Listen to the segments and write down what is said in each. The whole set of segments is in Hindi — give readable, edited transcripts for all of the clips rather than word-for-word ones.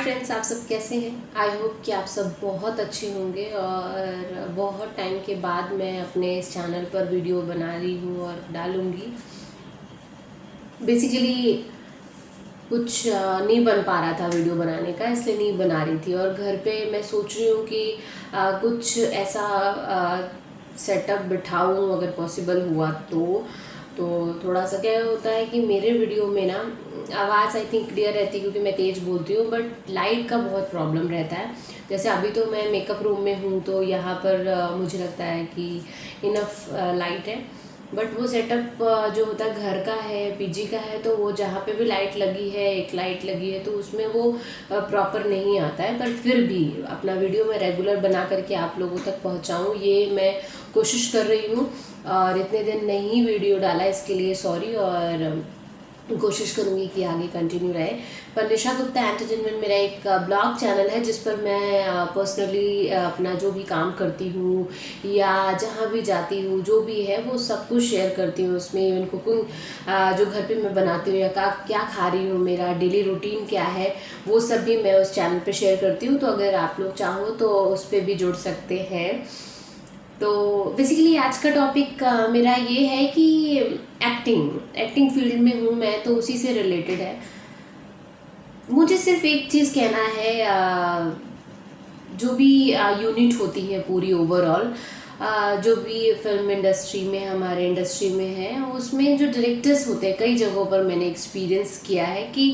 फ्रेंड्स, आप सब कैसे हैं? आई होप कि आप सब बहुत अच्छे होंगे। और बहुत टाइम के बाद मैं अपने इस चैनल पर वीडियो बना रही हूँ और डालूँगी। बेसिकली कुछ नहीं बन पा रहा था वीडियो बनाने का, इसलिए नहीं बना रही थी। और घर पे मैं सोच रही हूँ कि कुछ ऐसा सेटअप बिठाऊँ अगर पॉसिबल हुआ तो थोड़ा सा क्या होता है कि मेरे वीडियो में ना आवाज़ आई थिंक क्लियर रहती है क्योंकि मैं तेज़ बोलती हूँ, बट लाइट का बहुत प्रॉब्लम रहता है। जैसे अभी तो मैं मेकअप रूम में हूँ तो यहाँ पर मुझे लगता है कि इनफ लाइट है, बट वो सेटअप जो होता है घर का है, पीजी का है, तो वो जहाँ पे भी लाइट लगी है, एक लाइट लगी है, तो उसमें वो प्रॉपर नहीं आता है। पर फिर भी अपना वीडियो मैं रेगुलर बना करके आप लोगों तक पहुँचाऊँ, ये मैं कोशिश कर रही हूँ। और इतने दिन नहीं वीडियो डाला, इसके लिए सॉरी। और कोशिश करूँगी कि आगे कंटिन्यू रहे। पर निशा गुप्ता एंटरटेनमेंट मेरा एक ब्लॉग चैनल है जिस पर मैं पर्सनली अपना जो भी काम करती हूँ या जहाँ भी जाती हूँ, जो भी है वो सब कुछ शेयर करती हूँ। उसमें इवन कुकिंग जो घर पे मैं बनाती हूँ या क्या खा रही हूँ, मेरा डेली रूटीन क्या है, वो सब भी मैं उस चैनल पे शेयर करती हूँ। तो अगर आप लोग चाहो तो उस पर भी जुड़ सकते हैं। तो बेसिकली आज का टॉपिक मेरा ये है कि एक्टिंग फील्ड में हूँ मैं, तो उसी से रिलेटेड है। मुझे सिर्फ एक चीज़ कहना है, जो भी यूनिट होती है पूरी ओवरऑल, जो भी फिल्म इंडस्ट्री में, हमारे इंडस्ट्री में है, उसमें जो डायरेक्टर्स होते हैं, कई जगहों पर मैंने एक्सपीरियंस किया है कि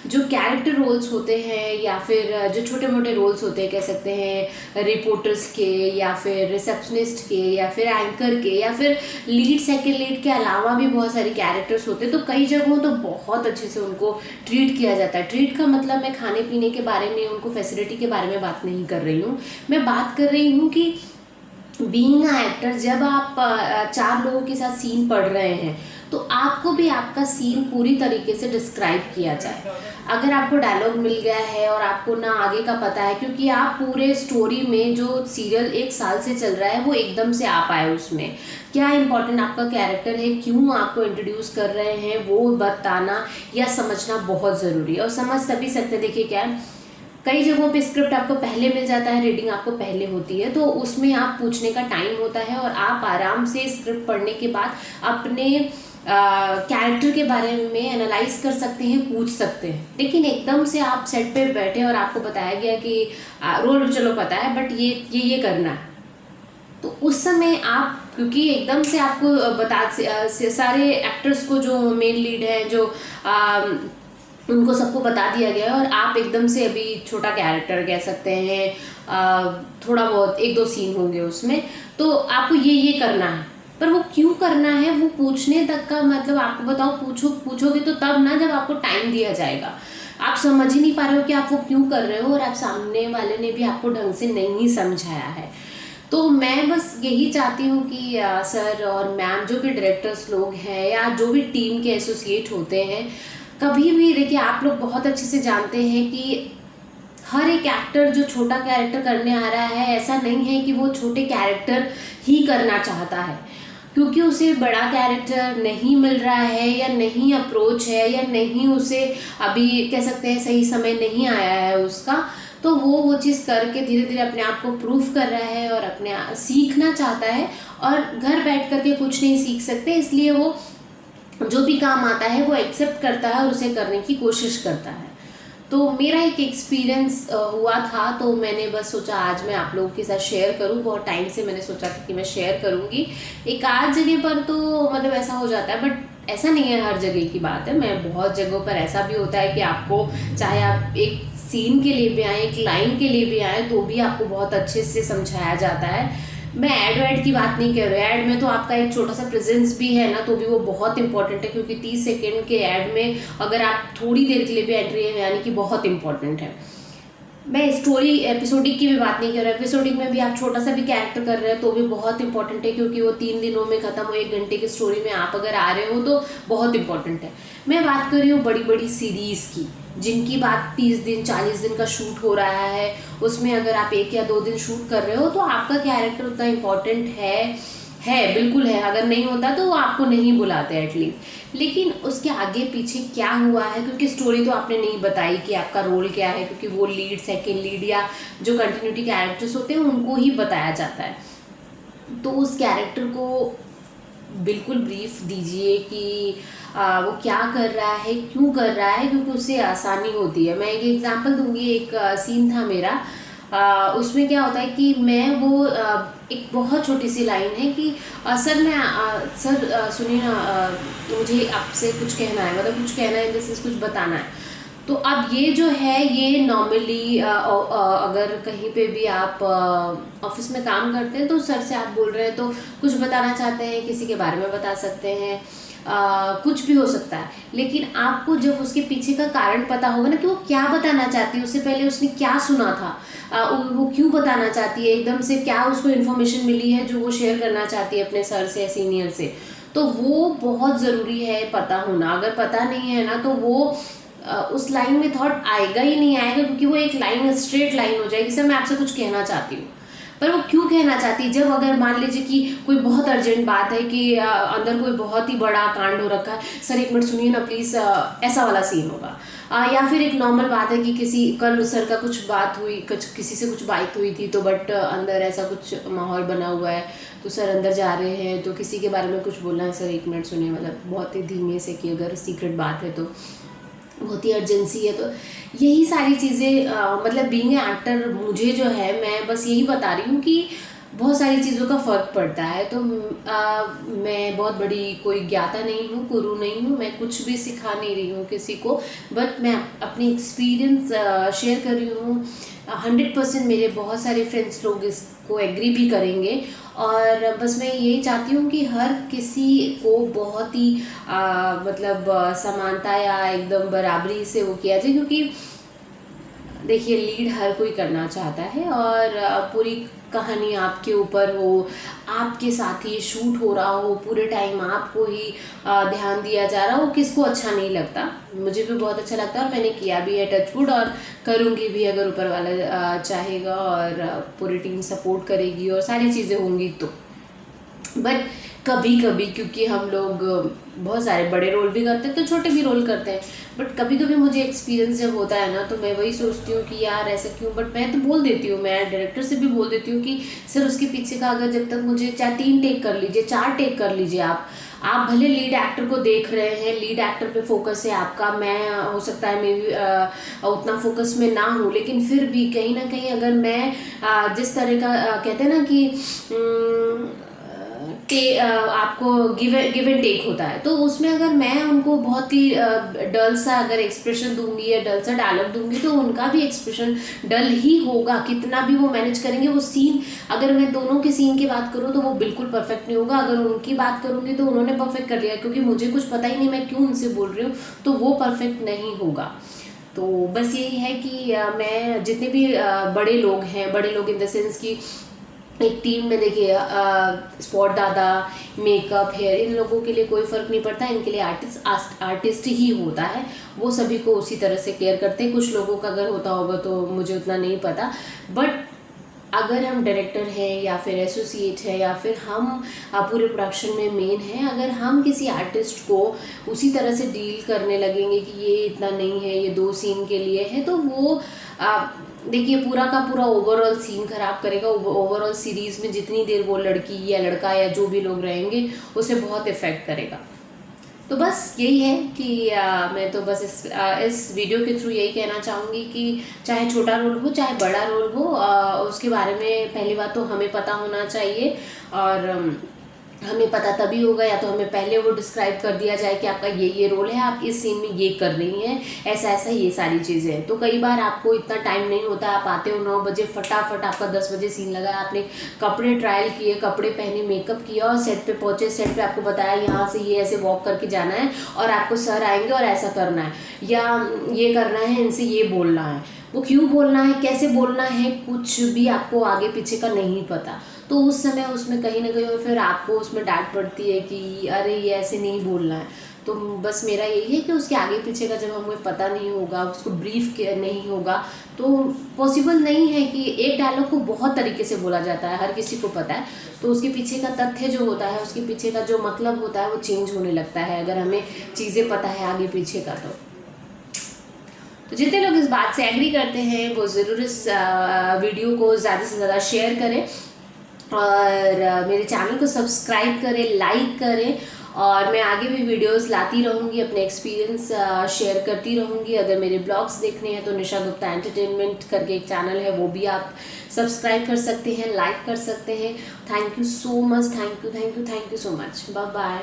जो कैरेक्टर रोल्स होते हैं या फिर जो छोटे मोटे रोल्स होते हैं, कह सकते हैं रिपोर्टर्स के या फिर रिसेप्शनिस्ट के या फिर एंकर के या फिर लीड सेकेंड लीड के अलावा भी बहुत सारे कैरेक्टर्स होते हैं, तो कई जगहों तो बहुत अच्छे से उनको ट्रीट किया जाता है। ट्रीट का मतलब मैं खाने पीने के बारे में, उनको फैसिलिटी के बारे में बात नहीं कर रही हूँ। मैं बात कर रही हूँ कि बीइंग अ एक्टर, जब आप चार लोगों के साथ सीन पढ़ रहे हैं तो आपको भी आपका सीन पूरी तरीके से डिस्क्राइब किया जाए। अगर आपको डायलॉग मिल गया है और आपको ना आगे का पता है, क्योंकि आप पूरे स्टोरी में जो सीरियल 1 साल से चल रहा है वो एकदम से आ पाए, उसमें क्या इंपॉर्टेंट आपका कैरेक्टर है, क्यों आपको इंट्रोड्यूस कर रहे हैं, वो बताना या समझना बहुत ज़रूरी है। और समझ सभी सकते, देखिए क्या है, कई जगहों पे स्क्रिप्ट आपको पहले मिल जाता है, रीडिंग आपको पहले होती है, तो उसमें आप पूछने का टाइम होता है और आप आराम से स्क्रिप्ट पढ़ने के बाद अपने कैरेक्टर के बारे में एनालाइज कर सकते हैं, पूछ सकते हैं। लेकिन एकदम से आप सेट पे बैठे और आपको बताया गया कि रोल चलो पता है बट ये करना है, तो उस समय आप, क्योंकि एकदम से आपको सारे एक्टर्स को, जो मेन लीड है, जो उनको सबको बता दिया गया है और आप एकदम से अभी छोटा कैरेक्टर कह सकते हैं, थोड़ा बहुत 1-2 सीन होंगे उसमें, तो आपको ये करना है। पर वो क्यों करना है, वो पूछने तक का मतलब आपको बताओ, पूछोगे तो तब ना, जब आपको टाइम दिया जाएगा। आप समझ ही नहीं पा रहे हो कि आप वो क्यों कर रहे हो और आप सामने वाले ने भी आपको ढंग से नहीं समझाया है। तो मैं बस यही चाहती हूँ कि सर और मैम, जो भी डायरेक्टर्स लोग हैं या जो भी टीम के एसोसिएट होते हैं, कभी भी देखिए, आप लोग बहुत अच्छे से जानते हैं कि हर एक एक्टर जो छोटा कैरेक्टर करने आ रहा है, ऐसा नहीं है कि वो छोटे कैरेक्टर ही करना चाहता है, क्योंकि उसे बड़ा कैरेक्टर नहीं मिल रहा है या नहीं अप्रोच है या नहीं उसे अभी कह सकते हैं सही समय नहीं आया है उसका, तो वो चीज़ करके धीरे धीरे अपने आप को प्रूफ कर रहा है और अपने सीखना चाहता है। और घर बैठ करके कुछ नहीं सीख सकते, इसलिए वो जो भी काम आता है वो एक्सेप्ट करता है और उसे करने की कोशिश करता है। तो मेरा एक एक्सपीरियंस हुआ था, तो मैंने बस सोचा आज मैं आप लोगों के साथ शेयर करूं। बहुत टाइम से मैंने सोचा था कि मैं शेयर करूंगी। एक आध जगह पर तो मतलब ऐसा हो जाता है, बट ऐसा नहीं है हर जगह की बात है। मैं बहुत जगहों पर ऐसा भी होता है कि आपको, चाहे आप एक सीन के लिए भी आए, एक लाइन के लिए भी आए, तो भी आपको बहुत अच्छे से समझाया जाता है। मैं ऐड वैड की बात नहीं कर रही, ऐड में तो आपका एक छोटा सा प्रेजेंस भी है ना, तो भी वो बहुत इंपॉर्टेंट है, क्योंकि 30 सेकेंड के ऐड में अगर आप थोड़ी देर के लिए भी एंट्री है, यानी कि बहुत इंपॉर्टेंट है। मैं स्टोरी एपिसोडिक की भी बात नहीं कर रहा, एपिसोडिक में भी आप छोटा सा भी कैरेक्टर कर रहे हैं तो भी बहुत इंपॉर्टेंट है, क्योंकि वो 3 दिनों में खत्म हो, 1 घंटे की स्टोरी में आप अगर आ रहे हो तो बहुत इंपॉर्टेंट है। मैं बात कर रही हूँ बड़ी बड़ी सीरीज़ की, जिनकी बात 30 दिन 40 दिन का शूट हो रहा है, उसमें अगर आप 1 या 2 दिन शूट कर रहे हो तो आपका कैरेक्टर उतना इम्पॉर्टेंट है है, बिल्कुल है, अगर नहीं होता तो वो आपको नहीं बुलाते एटलीस्ट। लेकिन उसके आगे पीछे क्या हुआ है, क्योंकि स्टोरी तो आपने नहीं बताई कि आपका रोल क्या है, क्योंकि वो लीड, सेकेंड लीड या जो कंटिन्यूटी कैरेक्टर्स होते हैं उनको ही बताया जाता है। तो उस कैरेक्टर को बिल्कुल ब्रीफ दीजिए कि वो क्या कर रहा है, क्यों कर रहा है, क्योंकि उससे आसानी होती है। मैं एक एग्जांपल दूंगी। एक सीन था मेरा, उसमें क्या होता है कि मैं वो एक बहुत छोटी सी लाइन है कि सर मैं सर सुनिए ना, मुझे आपसे कुछ कहना है, मतलब कुछ कहना है, जैसे कुछ बताना है। तो अब ये जो है, ये नॉर्मली अगर कहीं पे भी आप ऑफिस में काम करते हैं तो सर से आप बोल रहे हैं तो कुछ बताना चाहते हैं, किसी के बारे में बता सकते हैं, कुछ भी हो सकता है। लेकिन आपको जब उसके पीछे का कारण पता होगा ना कि वो क्या बताना चाहती है, उससे पहले उसने क्या सुना था, वो क्यों बताना चाहती है, एकदम से क्या उसको इन्फॉर्मेशन मिली है जो वो शेयर करना चाहती है अपने सर से या सीनियर से, तो वो बहुत ज़रूरी है पता होना। अगर पता नहीं है ना तो वो उस लाइन में थॉट आएगा ही नहीं आएगा, क्योंकि वो एक लाइन, स्ट्रेट लाइन हो जाएगी, सर मैं आपसे कुछ कहना चाहती हूँ। पर वो क्यों कहना चाहती है, जब अगर मान लीजिए कि कोई बहुत अर्जेंट बात है कि अंदर कोई बहुत ही बड़ा कांड हो रखा है, सर एक मिनट सुनिए ना प्लीज़, ऐसा वाला सीन होगा। या फिर एक नॉर्मल बात है कि किसी कल सर का कुछ बात हुई, कुछ किसी से कुछ बात हुई थी, तो बट अंदर ऐसा कुछ माहौल बना हुआ है, तो सर अंदर जा रहे हैं तो किसी के बारे में कुछ बोलना है, सर एक मिनट सुनिए, मतलब बहुत ही धीमे से, कि अगर सीक्रेट बात है तो बहुत ही अर्जेंसी है। तो यही सारी चीज़ें, मतलब बीइंग ए एक्टर मुझे जो है, मैं बस यही बता रही हूँ कि बहुत सारी चीज़ों का फ़र्क पड़ता है। तो मैं बहुत बड़ी कोई ज्ञाता नहीं हूँ, गुरु नहीं हूँ, मैं कुछ भी सिखा नहीं रही हूँ किसी को, बट मैं अपनी एक्सपीरियंस शेयर कर रही हूँ। 100% मेरे बहुत सारे फ्रेंड्स लोग इसको एग्री भी करेंगे। और बस मैं यही चाहती हूँ कि हर किसी को बहुत ही मतलब समानता या एकदम बराबरी से वो किया जाए, क्योंकि देखिए लीड हर कोई करना चाहता है, और पूरी कहानी आपके ऊपर हो, आपके साथ ही शूट हो रहा हो, पूरे टाइम आपको ही ध्यान दिया जा रहा हो, किसको अच्छा नहीं लगता। मुझे भी बहुत अच्छा लगता है और मैंने किया भी है, टचवुड, और करूँगी भी अगर ऊपर वाला चाहेगा और पूरी टीम सपोर्ट करेगी और सारी चीज़ें होंगी तो। बट कभी कभी, क्योंकि हम लोग बहुत सारे बड़े रोल भी करते हैं तो छोटे भी रोल करते हैं, बट कभी कभी मुझे एक्सपीरियंस जब होता है ना तो मैं वही सोचती हूँ कि यार ऐसा क्यों। बट मैं तो बोल देती हूँ, मैं डायरेक्टर से भी बोल देती हूँ कि सर उसके पीछे का अगर, जब तक मुझे चाहे 3 टेक कर लीजिए, 4 टेक कर लीजिए, आप भले लीड एक्टर को देख रहे हैं, लीड एक्टर पे फोकस है आपका, मैं हो सकता है मे भी उतना फोकस में ना हूँ, लेकिन फिर भी कहीं ना कहीं अगर मैं जिस तरह का कहते हैं ना कि आपको गिव एंड टेक होता है, तो उसमें अगर मैं उनको बहुत ही डल सा अगर एक्सप्रेशन दूंगी या डल सा डायलॉग दूंगी तो उनका भी एक्सप्रेशन डल ही होगा, कितना भी वो मैनेज करेंगे। वो सीन, अगर मैं दोनों के सीन की बात करूँ तो वो बिल्कुल परफेक्ट नहीं होगा, अगर उनकी बात करूँगी तो उन्होंने परफेक्ट कर लिया, क्योंकि मुझे कुछ पता ही नहीं मैं क्यों उनसे बोल रही हूँ, तो वो परफेक्ट नहीं होगा। तो बस यही है कि मैं जितने भी बड़े लोग हैं, बड़े लोग इन द सेंस कि एक टीम में देखिए, स्पॉट दादा, मेकअप, हेयर, इन लोगों के लिए कोई फ़र्क नहीं पड़ता, इनके लिए आर्टिस्ट ही होता है, वो सभी को उसी तरह से केयर करते हैं। कुछ लोगों का अगर होता होगा तो मुझे उतना नहीं पता, बट अगर हम डायरेक्टर हैं या फिर एसोसिएट है या फिर हम पूरे प्रोडक्शन में मेन हैं, अगर हम किसी आर्टिस्ट को उसी तरह से डील करने लगेंगे कि ये इतना नहीं है, ये 2 सीन के लिए है, तो वो देखिए पूरा का पूरा ओवरऑल सीन खराब करेगा, ओवरऑल सीरीज़ में जितनी देर वो लड़की या लड़का या जो भी लोग रहेंगे उसे बहुत इफ़ेक्ट करेगा। तो बस यही है कि मैं तो बस इस वीडियो के थ्रू यही कहना चाहूँगी कि चाहे छोटा रोल हो चाहे बड़ा रोल हो, उसके बारे में पहली बात तो हमें पता होना चाहिए। और हमें पता तभी होगा, या तो हमें पहले वो डिस्क्राइब कर दिया जाए कि आपका ये रोल है, आप इस सीन में ये कर रही हैं, ऐसा ऐसा ये सारी चीज़ें हैं। तो कई बार आपको इतना टाइम नहीं होता, आप आते हो 9 बजे, फटाफट आपका 10 बजे सीन लगा, आपने कपड़े ट्रायल किए, कपड़े पहने, मेकअप किया और सेट पे पहुंचे, सेट पे आपको बताया यहाँ से ये ऐसे वॉक करके जाना है और आपको सर आएंगे और ऐसा करना है या ये करना है, इनसे ये बोलना है। वो क्यों बोलना है, कैसे बोलना है, कुछ भी आपको आगे पीछे का नहीं पता, तो उस समय उसमें कहीं ना कहीं फिर आपको उसमें डांट पड़ती है कि अरे ये ऐसे नहीं बोलना है। तो बस मेरा यही है कि उसके आगे पीछे का जब हमें पता नहीं होगा, उसको ब्रीफ नहीं होगा, तो पॉसिबल नहीं है कि एक डायलॉग को बहुत तरीके से बोला जाता है, हर किसी को पता है, तो उसके पीछे का तथ्य जो होता है, उसके पीछे का जो मतलब होता है वो चेंज होने लगता है अगर हमें चीज़ें पता है आगे पीछे का। तो जितने लोग इस बात से एग्री करते हैं वो ज़रूर इस वीडियो को ज़्यादा से ज़्यादा शेयर करें और मेरे चैनल को सब्सक्राइब करें, लाइक करें, और मैं आगे भी वीडियोस लाती रहूँगी, अपने एक्सपीरियंस शेयर करती रहूँगी। अगर मेरे ब्लॉग्स देखने हैं तो निशा गुप्ता एंटरटेनमेंट करके एक चैनल है, वो भी आप सब्सक्राइब कर सकते हैं, लाइक कर सकते हैं। Thank you so much, thank you so much, bye bye.